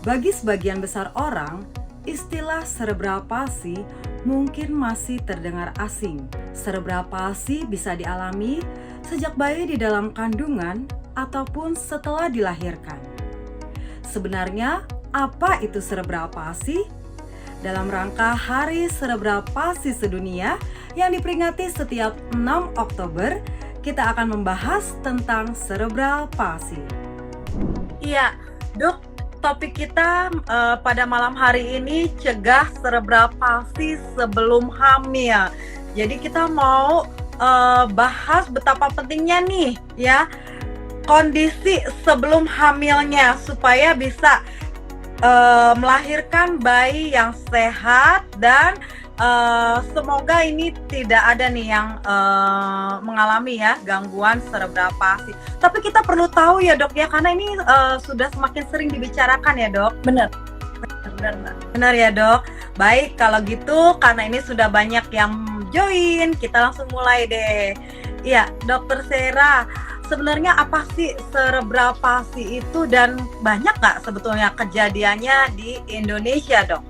Bagi sebagian besar orang, istilah serebral palsi mungkin masih terdengar asing. Serebral palsi bisa dialami sejak bayi di dalam kandungan ataupun setelah dilahirkan. Sebenarnya, apa itu serebral palsi? Dalam rangka Hari Serebral Palsi Sedunia yang diperingati setiap 6 Oktober, kita akan membahas tentang serebral palsi. Iya, Dok, topik kita pada malam hari ini cegah serebral palsi sebelum hamil. Jadi kita mau bahas betapa pentingnya nih ya kondisi sebelum hamilnya supaya bisa melahirkan bayi yang sehat dan semoga ini tidak ada nih yang mengalami ya gangguan serebral palsi. Tapi kita perlu tahu ya Dok ya, karena ini sudah semakin sering dibicarakan ya Dok. Benar. Benar ya Dok. Baik, kalau gitu karena ini sudah banyak yang join, kita langsung mulai deh. Iya, Dokter Sera, sebenarnya apa sih serebral palsi itu dan banyak nggak sebetulnya kejadiannya di Indonesia, Dok?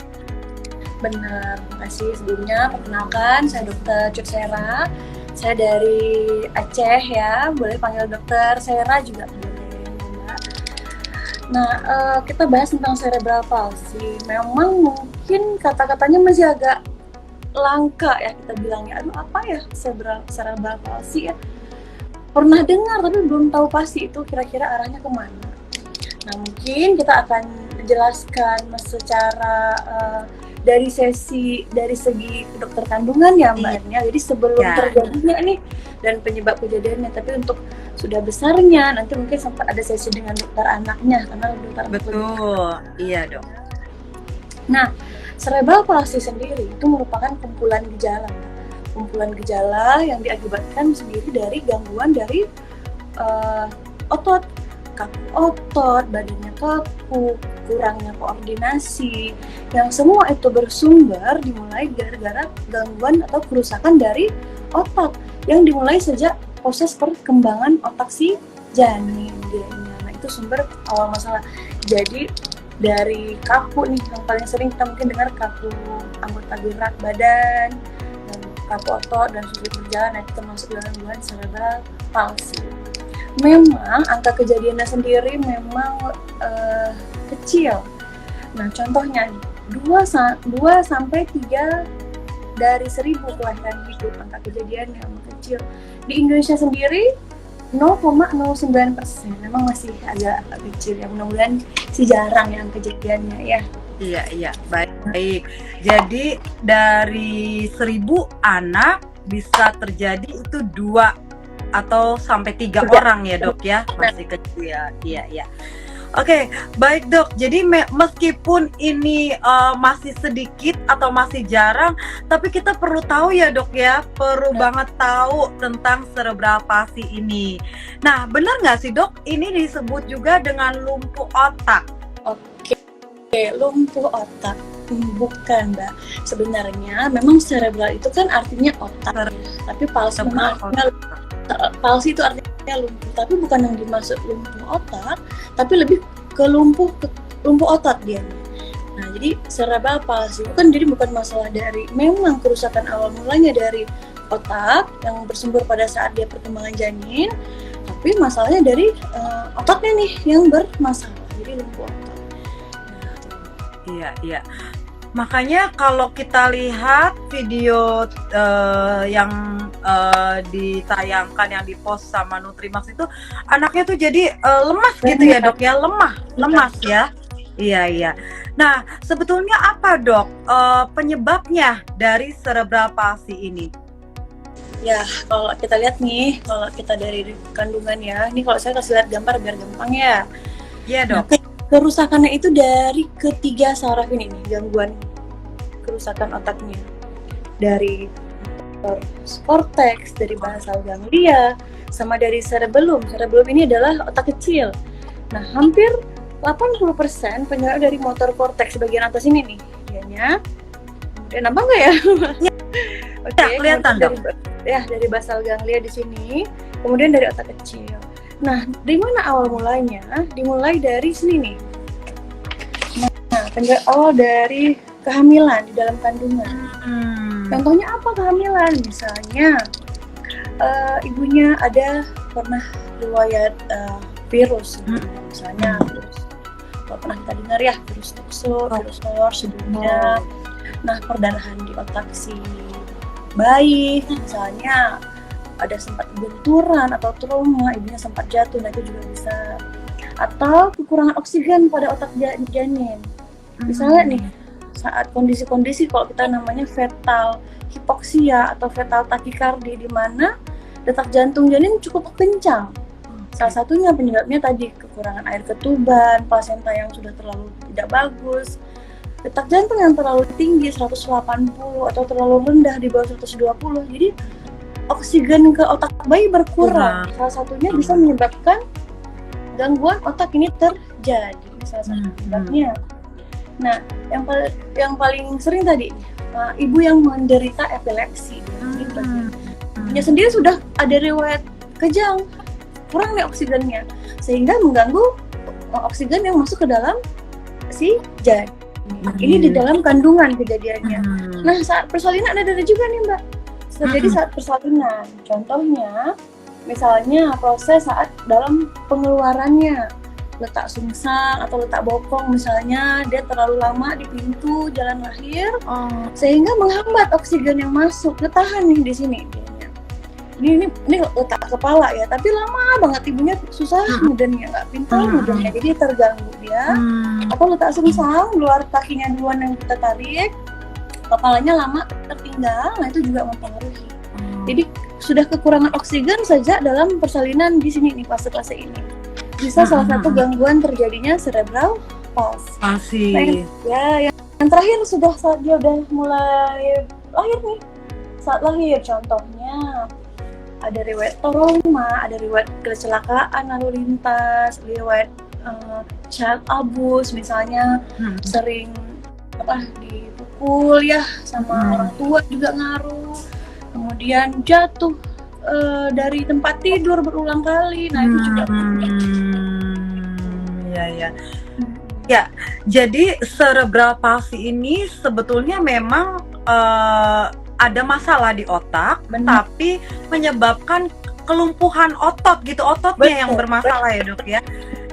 Benar, terima kasih. Sebelumnya perkenalkan, saya Dr. Cut Sera. Saya dari Aceh ya, boleh panggil Dokter Sera juga boleh, Mbak. Nah, kita bahas tentang cerebral palsy. Memang mungkin kata-katanya masih agak langka ya kita bilangnya. Aduh, apa ya cerebral palsy ya? Pernah dengar tapi belum tahu pasti itu kira-kira arahnya kemana. Nah, mungkin kita akan menjelaskan secara dari segi dokter kandungan ya Mbak Ernia. Jadi sebelum terjadinya nih dan penyebab kejadiannya, tapi untuk sudah besarnya nanti mungkin sempat ada sesi dengan dokter anaknya karena dokter betul, iya Dok. Nah, cerebral palsy sendiri itu merupakan kumpulan gejala yang diakibatkan sendiri dari gangguan dari otot, kaku otot, badannya kaku, kurangnya koordinasi, yang semua itu bersumber dimulai gara-gara gangguan atau kerusakan dari otak yang dimulai sejak proses perkembangan otak si janin. Nah, itu sumber awal masalah. Jadi dari kaku nih yang paling sering kita mungkin dengar kaku anggota gerak badan, dan kaku otot dan sulit berjalan, nah itu termasuk dalam gangguan cerebral palsy. Memang angka kejadiannya sendiri memang kecil. Nah, contohnya nih 2 sampai 3 dari 1000 kelahiran hidup angka kejadiannya memang kecil. Di Indonesia sendiri 0,09%, memang masih agak kecil ya, mudah-mudahan sih jarang yang kejadiannya ya. Iya, baik. Jadi dari 1000 anak bisa terjadi itu 2 atau sampai 3 orang ya Dok ya, masih kecil ya. Iya. Oke, baik Dok. Jadi meskipun ini masih sedikit atau masih jarang, tapi kita perlu tahu ya Dok ya, perlu banget tahu tentang cerebral palsy ini. Nah, benar nggak sih Dok, ini disebut juga dengan lumpuh otak? Oke, lumpuh otak. Bukan Mbak, sebenarnya memang cerebral itu kan artinya otak, tapi palsy memang artinya palsy itu artinya lumpuh, tapi bukan yang dimaksud lumpuh otak, tapi lebih ke lumpuh otot dia. Nah, jadi cerebral palsy itu kan jadi bukan masalah dari memang kerusakan awal mulanya dari otak yang bersumber pada saat dia perkembangan janin, tapi masalahnya dari otaknya nih yang bermasalah, jadi lumpuh otot. Iya. Makanya kalau kita lihat video yang ditayangkan, yang dipost sama Nutrimax itu, anaknya tuh jadi lemas gitu ya Dok ya, lemas ya. Iya. Nah, sebetulnya apa Dok penyebabnya dari cerebral palsy ini? Ya, kalau kita lihat nih, kalau kita dari kandungan ya, ini kalau saya kasih lihat gambar biar gampang ya. Iya Dok. Nah, kerusakannya itu dari ketiga saraf ini nih, gangguan kerusakan otaknya. Dari korteks, dari basal ganglia, sama dari cerebellum. Cerebellum ini adalah otak kecil. Nah, hampir 80% penyebab dari motor korteks bagian atas ini nih. Dianya. Kemudian apa enggak ya? Oke, kelihatan Dok. Dari basal ganglia di sini, kemudian dari otak kecil. Nah, dari mana awal mulanya? Dimulai dari sini nih. Nah, awal dari kehamilan di dalam kandungan. Contohnya apa kehamilan? Misalnya ibunya ada pernah riwayat virus, misalnya virus, kalau pernah kita dengar ya, virus tukso, virus telur sebelumnya. Nah, perdarahan di otak si bayi, misalnya ada sempat benturan atau trauma, ibunya sempat jatuh, nah itu juga bisa. Atau kekurangan oksigen pada otak janin. Misalnya nih, saat kondisi-kondisi kalau kita namanya fetal hipoksia atau fetal takikardi, di mana detak jantung janin cukup kencang. Salah satunya penyebabnya tadi kekurangan air ketuban, plasenta yang sudah terlalu tidak bagus, detak jantung yang terlalu tinggi 180 atau terlalu rendah di bawah 120. Jadi oksigen ke otak bayi berkurang. Salah satunya bisa menyebabkan gangguan otak ini terjadi, salah satu penyebabnya. Nah, yang paling sering tadi ibu yang menderita epilepsi, ibunya sendiri sudah ada riwayat kejang, kurang nih oksigennya, sehingga mengganggu oksigen yang masuk ke dalam si janin. Ini di dalam kandungan kejadiannya. Nah, saat persalinan ada juga nih Mbak, terjadi saat persalinan. Contohnya, misalnya proses saat dalam pengeluarannya, letak sungsang atau letak bokong, misalnya dia terlalu lama di pintu jalan lahir, sehingga menghambat oksigen yang masuk. Ketahan nih di sini. Ini letak kepala ya, tapi lama banget ibunya susah mudahnya, nggak pintar mudahnya, jadi terganggu dia. Atau letak sungsang, luar kakinya duluan yang kita tarik, kepalanya lama tertinggal, nah itu juga mempengaruhi. Jadi sudah kekurangan oksigen saja dalam persalinan di sini nih, fase-fase ini bisa salah satu gangguan terjadinya cerebral palsy. Nah, yang terakhir sudah saat dia udah mulai lahir nih, saat lahir contohnya ada riwayat trauma, ada riwayat kecelakaan lalu lintas, riwayat child abuse, misalnya sering dipukul ya sama orang tua juga ngaruh, kemudian jatuh dari tempat tidur berulang kali, nah itu juga ya. Jadi cerebral palsy ini sebetulnya memang ada masalah di otak, tapi menyebabkan kelumpuhan otot gitu, ototnya yang bermasalah ya Dok ya.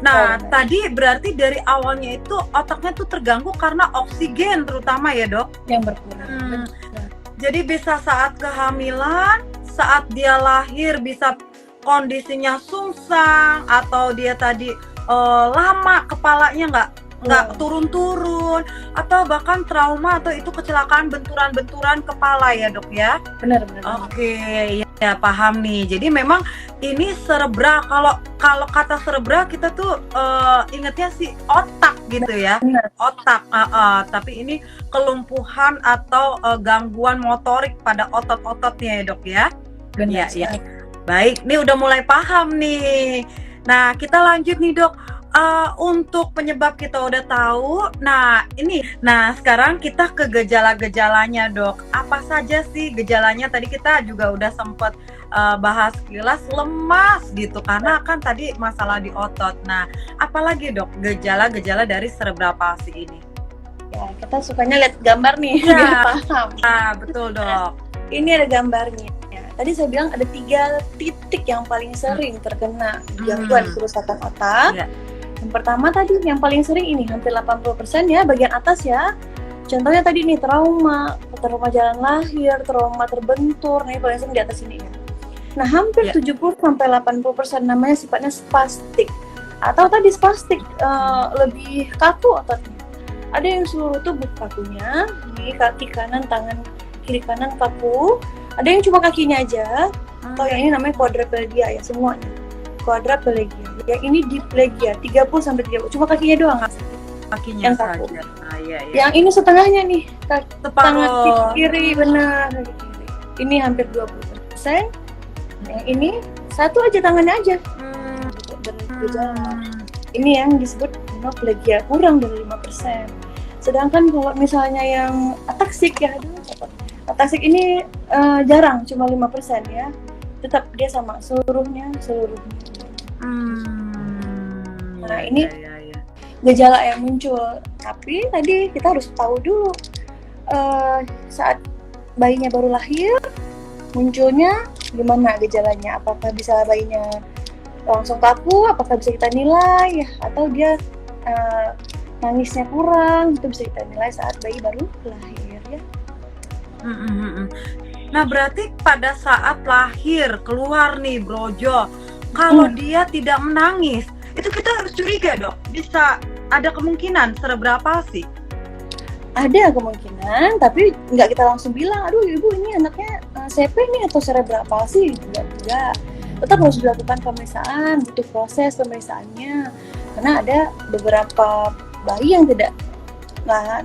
Nah, tadi berarti dari awalnya itu otaknya tuh terganggu karena oksigen terutama ya Dok? Yang berkurang. Jadi bisa saat kehamilan, saat dia lahir bisa kondisinya sungsang, atau dia tadi lama kepalanya nggak turun-turun, atau bahkan trauma atau itu kecelakaan benturan-benturan kepala ya Dok ya? Benar. Oke, ya paham nih. Jadi memang ini cerebral, kalau kata cerebral kita tuh ingetnya si otak gitu ya. Benar. Otak, tapi ini kelumpuhan atau gangguan motorik pada otot-ototnya ya Dok ya? Benar. Ya. Baik, nih udah mulai paham nih. Nah, kita lanjut nih Dok. Untuk penyebab kita udah tahu. Nah sekarang kita ke gejala-gejalanya Dok. Apa saja sih gejalanya? Tadi kita juga udah sempat bahas sekilas, lemas gitu karena kan tadi masalah di otot. Nah, apalagi Dok gejala-gejala dari cerebral palsy ini? Ya, kita sukanya lihat gambar nih biar paham. Betul Dok. Ini ada gambarnya. Tadi saya bilang ada 3 titik yang paling sering terkena gangguan kerusakan otak. Yang pertama tadi yang paling sering ini hampir 80% ya, bagian atas ya. Contohnya tadi nih trauma jalan lahir, trauma terbentur, nih paling sering di atas ini ya. Nah, hampir 70-80% namanya sifatnya spastik. Atau tadi spastik lebih kaku ototnya. Ada yang seluruh tubuh kakunya, nih kaki kanan, tangan kiri kanan kaku. Ada yang cuma kakinya aja, atau yang ini namanya quadriplegia ya, semuanya. Quadriplegia. Yang ini diplegia, 30-30, cuma kakinya doang. Kakinya yang saja. Yang ini setengahnya nih, tangan kiri, Oh. benar, kaki kiri. Ini hampir 20%. Yang ini satu aja, tangannya aja. Ini yang disebut monoplegia, kurang dari 5%. Sedangkan kalau misalnya yang ataksik ya, ataksik ini jarang, cuma 5% ya. Tetap dia sama seluruhnya. Nah, ini gejala yang muncul. Tapi tadi kita harus tahu dulu saat bayinya baru lahir munculnya gimana gejalanya, apakah bisa bayinya langsung kaku, apakah bisa kita nilai ya, atau dia nangisnya kurang, itu bisa kita nilai saat bayi baru lahir ya. Nah, berarti pada saat lahir keluar nih Brojo, kalau dia tidak menangis, itu kita harus curiga dok, bisa ada kemungkinan cerebral palsy. Ada kemungkinan, tapi nggak kita langsung bilang, aduh ibu ini anaknya CP nih atau cerebral palsy, juga. Tetap harus dilakukan pemeriksaan, butuh proses pemeriksaannya, karena ada beberapa bayi yang tidak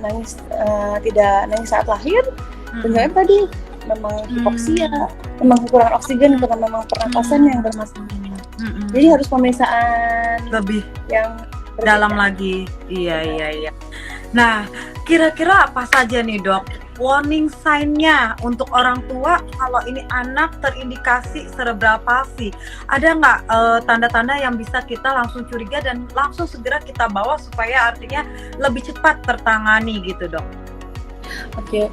nangis saat lahir, penyebab tadi memang hipoksia, memang kekurangan oksigen karena memang pernapasan yang bermasalah. Jadi harus pemeriksaan lebih yang berbeda. dalam lagi. Iya. Nah, kira-kira apa saja nih dok warning sign-nya untuk orang tua kalau ini anak terindikasi cerebral palsy? Ada nggak tanda-tanda yang bisa kita langsung curiga dan langsung segera kita bawa supaya artinya lebih cepat tertangani gitu dok? Oke,